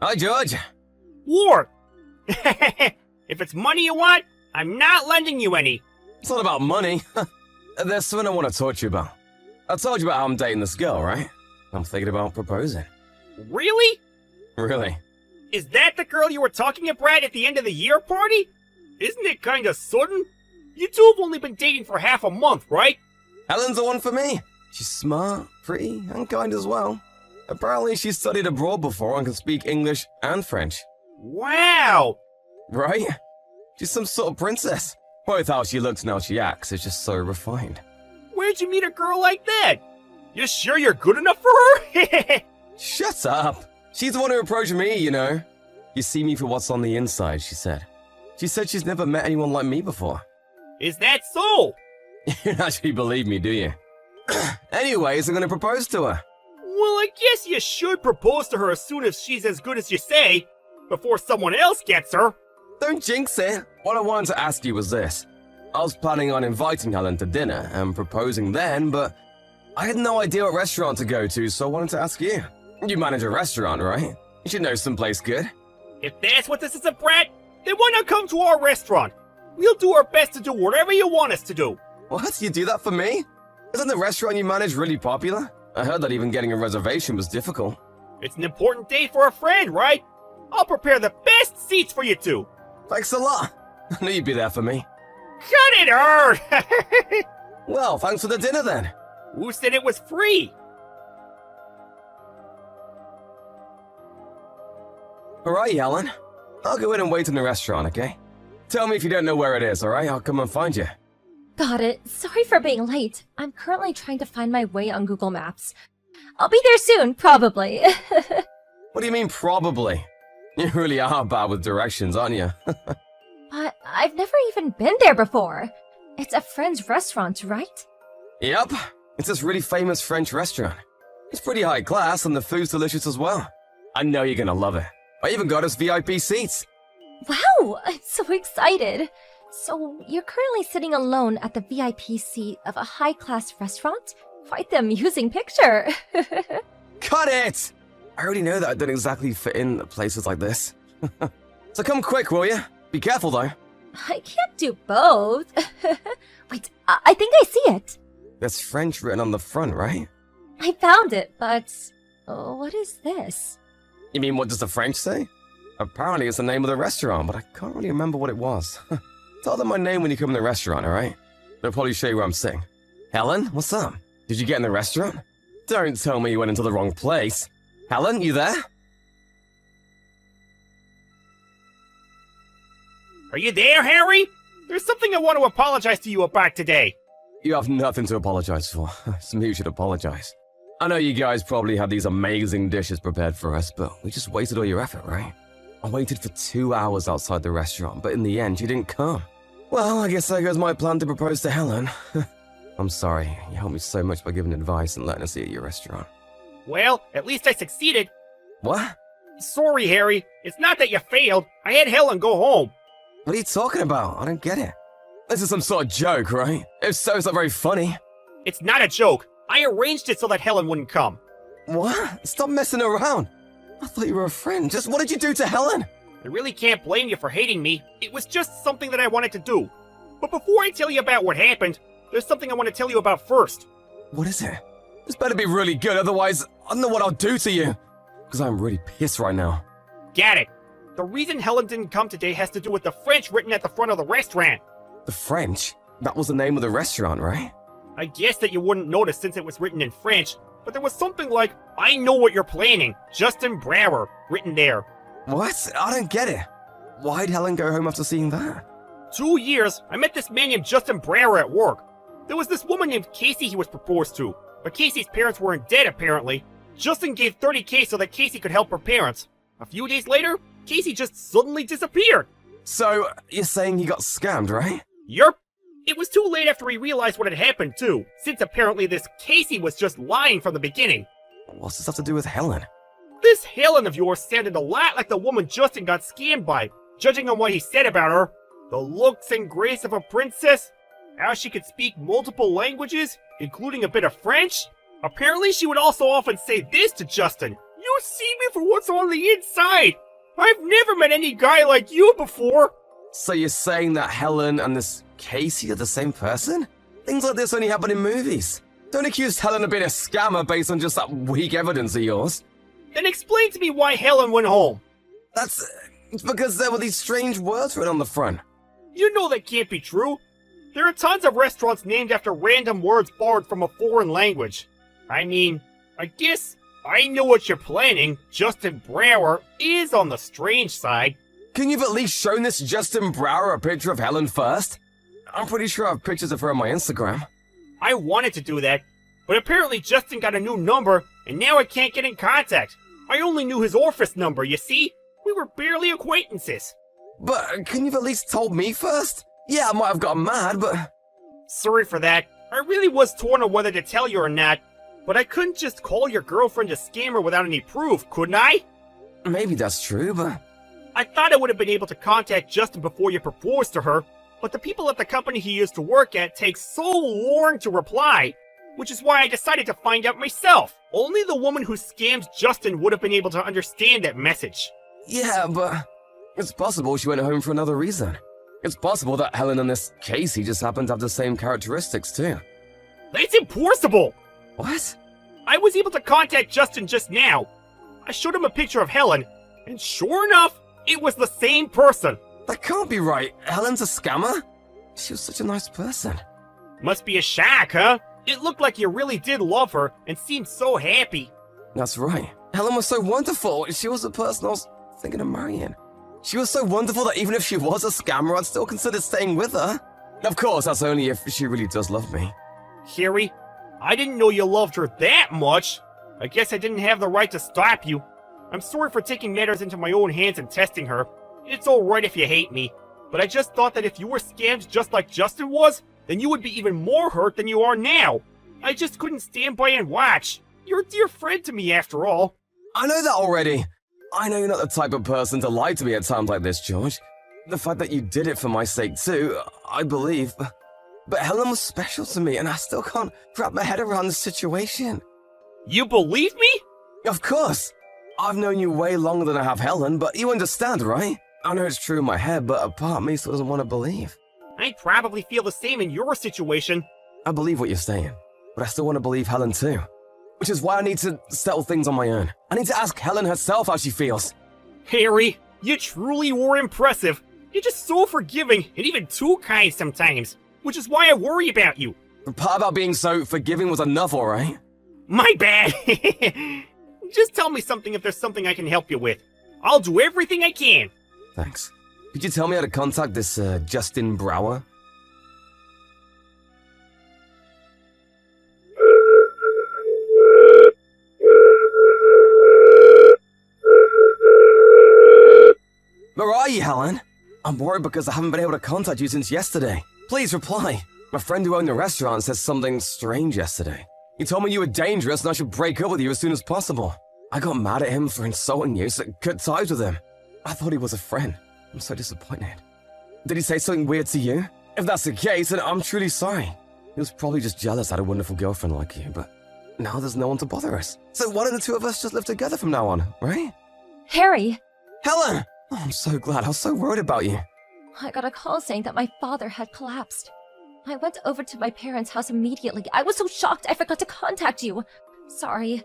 Hi, George. Ward! If it's money you want, I'm not lending you any. It's not about money. There's something I want to talk to you about. I told you about how I'm dating this girl, right? I'm thinking about proposing. Really? Really? Is that the girl you were talking about at the end of the year party? Isn't it kinda sudden? You two have only been dating for half a month, right? Helen's the one for me. She's smart, pretty, and kind as well. Apparently she's studied abroad before and can speak English and French. Wow! Right? She's some sort of princess. Both how she looks and how she acts is just so refined. Where'd you meet a girl like that? You sure you're good enough for her? Shut up. She's the one who approached me, you know. You see me for what's on the inside, she said. She said she's never met anyone like me before. Is that so? You don't actually believe me, do you? Anyways, I'm gonna propose to her. Well, I guess you should propose to her as soon as she's as good as you say, before someone else gets her. Don't jinx it. What I wanted to ask you was this. I was planning on inviting Helen to dinner and proposing then, but I had no idea what restaurant to go to, so I wanted to ask you. You manage a restaurant, right? You should know someplace good. If that's what this is about, then why not come to our restaurant? We'll do our best to do whatever you want us to do. What? You do that for me? Isn't the restaurant you manage really popular? I heard that even getting a reservation was difficult. It's an important day for a friend, right? I'll prepare the best seats for you two. Thanks a lot. I knew you'd be there for me. Cut it out! Well, thanks for the dinner then. Who said it was free? Alright, Helen. I'll go in and wait in the restaurant, okay? Tell me if you don't know where it is, alright? I'll come and find you. Got it. Sorry for being late. I'm currently trying to find my way on Google Maps. I'll be there soon, probably. What do you mean, probably? You really are bad with directions, aren't you? But I've never even been there before. It's a friend's restaurant, right? Yep. It's this really famous French restaurant. It's pretty high class and the food's delicious as well. I know you're gonna love it. I even got us VIP seats. Wow! I'm so excited. So, you're currently sitting alone at the VIP seat of a high-class restaurant? Quite the amusing picture. Cut it! I already know that I don't exactly fit in places like this. So come quick, will you? Be careful, though. I can't do both. Wait, I think I see it. There's French written on the front, right? I found it, but... what is this? You mean, what does the French say? Apparently it's the name of the restaurant, but I can't really remember what it was. Tell them my name when you come in the restaurant, alright? They'll probably show you where I'm sitting. Helen, what's up? Did you get in the restaurant? Don't tell me you went into the wrong place. Helen, you there? Are you there, Harry? There's something I want to apologize to you about today. You have nothing to apologize for. It's me who should apologize. I know you guys probably had these amazing dishes prepared for us, but we just wasted all your effort, right? I waited for 2 hours outside the restaurant, but in the end, you didn't come. Well, I guess there goes my plan to propose to Helen. I'm sorry, you helped me so much by giving advice and letting us eat at your restaurant. Well, at least I succeeded. What? Sorry, Harry. It's not that you failed. I had Helen go home. What are you talking about? I don't get it. This is some sort of joke, right? If so, it's not very funny. It's not a joke. I arranged it so that Helen wouldn't come. What? Stop messing around. I thought you were a friend. Just what did you do to Helen? I really can't blame you for hating me. It was just something that I wanted to do. But before I tell you about what happened, there's something I want to tell you about first. What is it? This better be really good, otherwise I don't know what I'll do to you. Because I'm really pissed right now. Got it. The reason Helen didn't come today has to do with the French written at the front of the restaurant. The French? That was the name of the restaurant, right? I guess that you wouldn't notice since it was written in French, but there was something like, I know what you're planning, Justin Brower, written there. What? I don't get it. Why'd Helen go home after seeing that? 2 years, I met this man named Justin Brower at work. There was this woman named Casey he was proposed to, but Casey's parents were in debt apparently. Justin gave $30,000 so that Casey could help her parents. A few days later, Casey just suddenly disappeared. So, you're saying he got scammed, right? Yerp. It was too late after he realized what had happened too, since apparently this Casey was just lying from the beginning. What's this have to do with Helen? This Helen of yours sounded a lot like the woman Justin got scammed by, judging on what he said about her. The looks and grace of a princess, how she could speak multiple languages, including a bit of French. Apparently she would also often say this to Justin, "You You see me for what's on the inside! I've never met any guy like you before! So you're saying that Helen and this Casey are the same person? Things like this only happen in movies. Don't accuse Helen of being a scammer based on just that weak evidence of yours. Then explain to me why Helen went home. It's because there were these strange words written on the front. You know that can't be true. There are tons of restaurants named after random words borrowed from a foreign language. I mean, I guess I know what you're planning. Justin Brower is on the strange side. Can you have at least shown this Justin Brower a picture of Helen first? I'm pretty sure I have pictures of her on my Instagram. I wanted to do that, but apparently Justin got a new number, and now I can't get in contact. I only knew his office number, you see? We were barely acquaintances. But can you have at least told me first? Yeah, I might have gotten mad, but... Sorry for that. I really was torn on whether to tell you or not, but I couldn't just call your girlfriend a scammer without any proof, couldn't I? Maybe that's true, but... I thought I would have been able to contact Justin before you proposed to her, but the people at the company he used to work at take so long to reply, which is why I decided to find out myself. Only the woman who scams Justin would have been able to understand that message. Yeah, but... It's possible she went home for another reason. It's possible that Helen and this Casey just happen to have the same characteristics, too. That's impossible! What? I was able to contact Justin just now. I showed him a picture of Helen, and sure enough, it was the same person. That can't be right. Helen's a scammer? She was such a nice person. Must be a shock, huh? It looked like you really did love her and seemed so happy. That's right. Helen was so wonderful. She was the person I was thinking of marrying. She was so wonderful that even if she was a scammer, I'd still consider staying with her. Of course, that's only if she really does love me. Harry, I didn't know you loved her that much. I guess I didn't have the right to stop you. I'm sorry for taking matters into my own hands and testing her. It's alright if you hate me, but I just thought that if you were scammed just like Justin was, then you would be even more hurt than you are now. I just couldn't stand by and watch. You're a dear friend to me after all. I know that already. I know you're not the type of person to lie to me at times like this, George. The fact that you did it for my sake too, I believe. But Helen was special to me, and I still can't wrap my head around the situation. You believe me? Of course. I've known you way longer than I have Helen, but you understand, right? I know it's true in my head, but a part of me still doesn't want to believe. I probably feel the same in your situation. I believe what you're saying, but I still want to believe Helen too. Which is why I need to settle things on my own. I need to ask Helen herself how she feels. Harry, you truly were impressive. You're just so forgiving and even too kind sometimes, which is why I worry about you. The part about being so forgiving was enough, alright? My bad. Just tell me something if there's something I can help you with. I'll do everything I can. Thanks. Could you tell me how to contact this, Justin Brower? Where are you, Helen? I'm worried because I haven't been able to contact you since yesterday. Please reply. My friend who owned the restaurant said something strange yesterday. He told me you were dangerous and I should break up with you as soon as possible. I got mad at him for insulting you, so cut ties with him. I thought he was a friend. I'm so disappointed. Did he say something weird to you? If that's the case, then I'm truly sorry. He was probably just jealous I had a wonderful girlfriend like you, but now there's no one to bother us. So why don't the two of us just live together from now on, right? Harry! Helen! Oh, I'm so glad. I was so worried about you. I got a call saying that my father had collapsed. I went over to my parents' house immediately. I was so shocked I forgot to contact you. Sorry.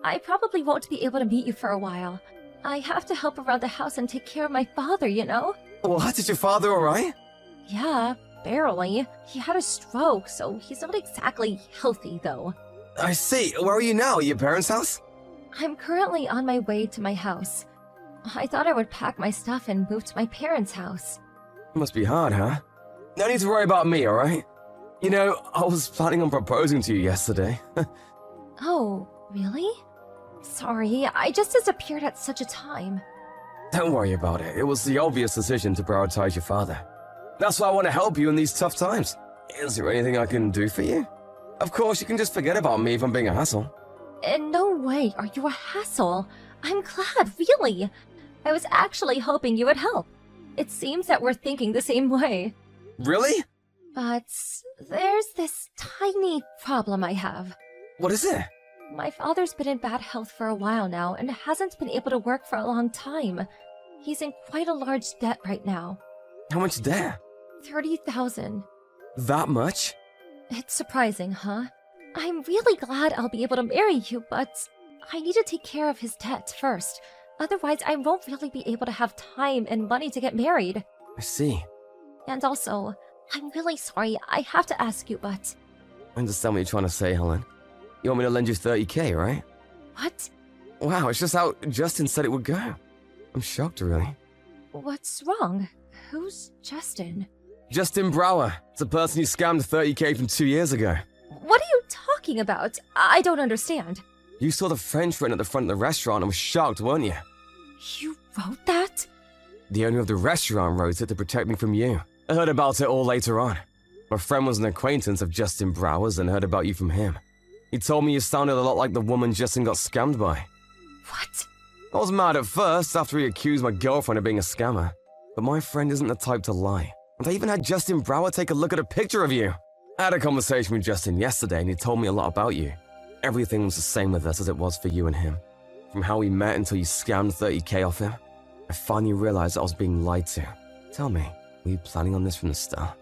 I probably won't be able to meet you for a while. I have to help around the house and take care of my father, you know? What? Is your father alright? Yeah, barely. He had a stroke, so he's not exactly healthy, though. I see. Where are you now? At your parents' house? I'm currently on my way to my house. I thought I would pack my stuff and move to my parents' house. It must be hard, huh? No need to worry about me, alright? You know, I was planning on proposing to you yesterday. Oh, really? Sorry, I just disappeared at such a time. Don't worry about it. It was the obvious decision to prioritize your father. That's why I want to help you in these tough times. Is there anything I can do for you? Of course, you can just forget about me if I'm being a hassle. In no way are you a hassle. I'm glad, really. I was actually hoping you would help. It seems that we're thinking the same way. Really? But there's this tiny problem I have. What is it? My father's been in bad health for a while now and hasn't been able to work for a long time. He's in quite a large debt right now. How much debt? 30,000. That much? It's surprising, huh? I'm really glad I'll be able to marry you, but I need to take care of his debt first. Otherwise, I won't really be able to have time and money to get married. I see. And also, I'm really sorry, I have to ask you, but... I understand what you're trying to say, Helen. You want me to lend you 30k, right? What? Wow, it's just how Justin said it would go. I'm shocked, really. What's wrong? Who's Justin? Justin Brower. It's the person who scammed 30k from 2 years ago. What are you talking about? I don't understand. You saw the French written at the front of the restaurant and were shocked, weren't you? You wrote that? The owner of the restaurant wrote it to protect me from you. I heard about it all later on. My friend was an acquaintance of Justin Brower's and heard about you from him. He told me you sounded a lot like the woman Justin got scammed by. What? I was mad at first after he accused my girlfriend of being a scammer. But my friend isn't the type to lie. And I even had Justin Brower take a look at a picture of you. I had a conversation with Justin yesterday and he told me a lot about you. Everything was the same with us as it was for you and him. From how we met until you scammed 30k off him. I finally realized I was being lied to. Tell me, were you planning on this from the start?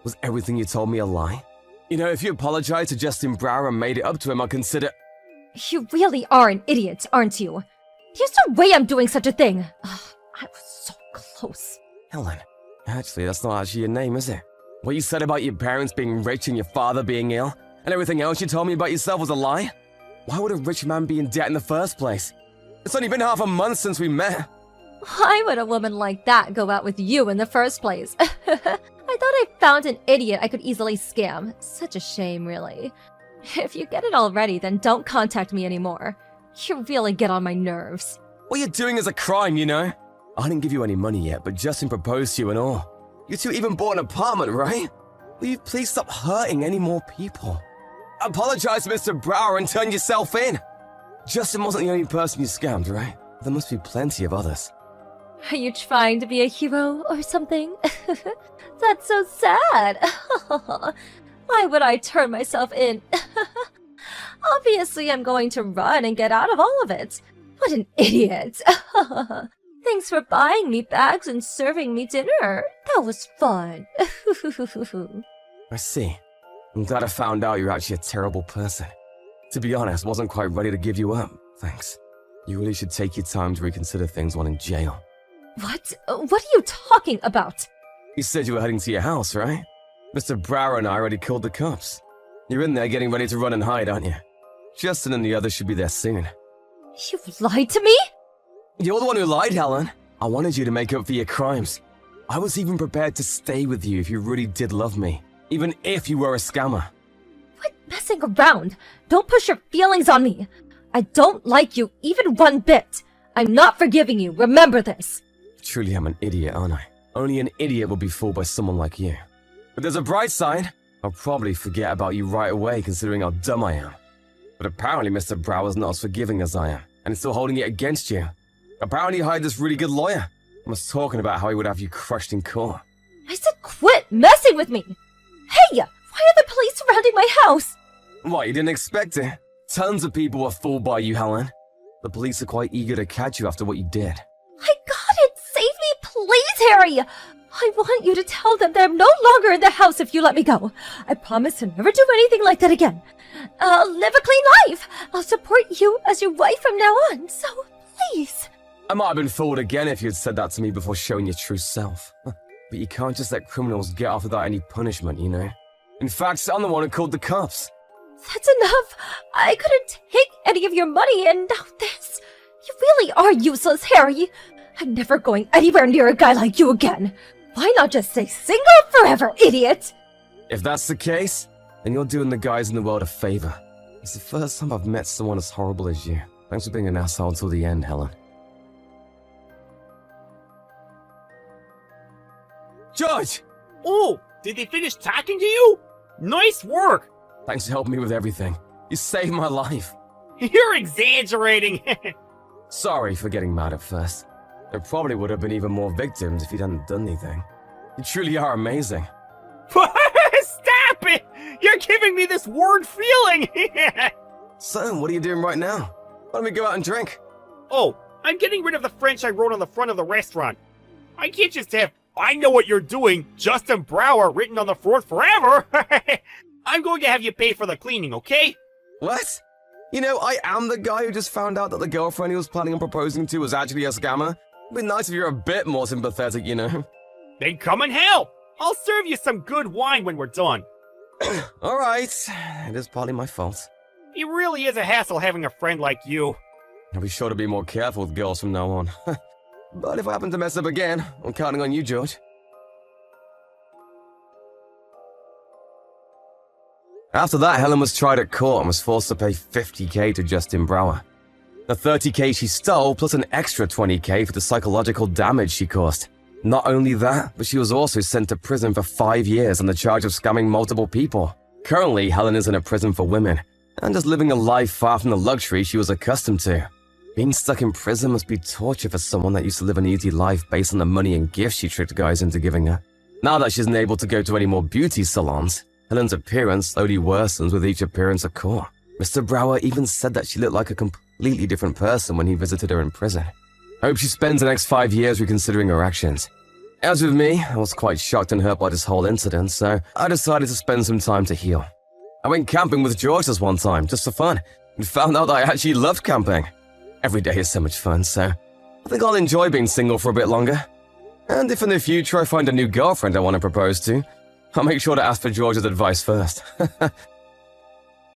Was everything you told me a lie? You know, if you apologized to Justin Brower and made it up to him, I'll consider... You really are an idiot, aren't you? There's no way I'm doing such a thing. Ugh, I was so close. Helen, actually, that's not actually your name, is it? What you said about your parents being rich and your father being ill, and everything else you told me about yourself was a lie? Why would a rich man be in debt in the first place? It's only been half a month since we met. Why would a woman like that go out with you in the first place? I thought I found an idiot I could easily scam. Such a shame, really. If you get it already, then don't contact me anymore. You really get on my nerves. What you're doing is a crime, you know? I didn't give you any money yet, but Justin proposed to you and all. You two even bought an apartment, right? Will you please stop hurting any more people? Apologize to Mr. Brower and turn yourself in. Justin wasn't the only person you scammed, right? There must be plenty of others. Are you trying to be a hero or something? That's so sad. Why would I turn myself in? Obviously, I'm going to run and get out of all of it. What an idiot. Thanks for buying me bags and serving me dinner. That was fun. I see. I'm glad I found out you're actually a terrible person. To be honest, wasn't quite ready to give you up. Thanks. You really should take your time to reconsider things while in jail. What? What are you talking about? You said you were heading to your house, right? Mr. Brower and I already called the cops. You're in there getting ready to run and hide, aren't you? Justin and the others should be there soon. You lied to me? You're the one who lied, Helen. I wanted you to make up for your crimes. I was even prepared to stay with you if you really did love me, even if you were a scammer. Quit messing around. Don't push your feelings on me. I don't like you even one bit. I'm not forgiving you, remember this. Truly, I'm an idiot, aren't I? Only an idiot will be fooled by someone like you. But there's a bright side. I'll probably forget about you right away, considering how dumb I am. But apparently Mr. Brower's not as forgiving as I am, and he's still holding it against you. Apparently he hired this really good lawyer. I was talking about how he would have you crushed in court. I said quit messing with me. Hey, why are the police surrounding my house? What, you didn't expect it? Tons of people were fooled by you, Helen. The police are quite eager to catch you after what you did. I got it! Save me, please, Harry! I want you to tell them that I'm no longer in the house if you let me go. I promise to never do anything like that again. I'll live a clean life. I'll support you as your wife from now on, so please. I might have been fooled again if you'd said that to me before showing your true self. But you can't just let criminals get off without any punishment, you know? In fact, I'm the one who called the cops. That's enough. I couldn't take any of your money, and now this. You really are useless, Harry. I'm never going anywhere near a guy like you again. Why not just stay single forever, idiot? If that's the case, then you're doing the guys in the world a favor. It's the first time I've met someone as horrible as you. Thanks for being an asshole until the end, Helen. George! Oh, did they finish talking to you? Nice work! Thanks for helping me with everything. You saved my life. You're exaggerating! Sorry for getting mad at first. There probably would have been even more victims if you hadn't done anything. You truly are amazing. Stop it! You're giving me this weird feeling! So, what are you doing right now? Why don't we go out and drink? Oh, I'm getting rid of the French I wrote on the front of the restaurant. I can't just have "I know what you're doing, Justin Brower" written on the front forever. I'm going to have you pay for the cleaning, okay? What? You know, I am the guy who just found out that the girlfriend he was planning on proposing to was actually a scammer. It'd be nice if you're a bit more sympathetic, you know. Then come and help. I'll serve you some good wine when we're done. Alright, it is partly my fault. It really is a hassle having a friend like you. I'll be sure to be more careful with girls from now on. But if I happen to mess up again, I'm counting on you, George. After that, Helen was tried at court and was forced to pay $50,000 to Justin Brower. The $30,000 she stole, plus an extra $20,000 for the psychological damage she caused. Not only that, but she was also sent to prison for 5 years on the charge of scamming multiple people. Currently, Helen is in a prison for women, and just living a life far from the luxury she was accustomed to. Being stuck in prison must be torture for someone that used to live an easy life based on the money and gifts she tricked guys into giving her. Now that she isn't able to go to any more beauty salons, Helen's appearance slowly worsens with each appearance at court. Mr. Brower even said that she looked like a completely different person when he visited her in prison. I hope she spends the next 5 years reconsidering her actions. As with me, I was quite shocked and hurt by this whole incident, so I decided to spend some time to heal. I went camping with George this one time, just for fun, and found out that I actually loved camping. Every day is so much fun, so I think I'll enjoy being single for a bit longer. And if in the future I find a new girlfriend I want to propose to, I'll make sure to ask for George's advice first.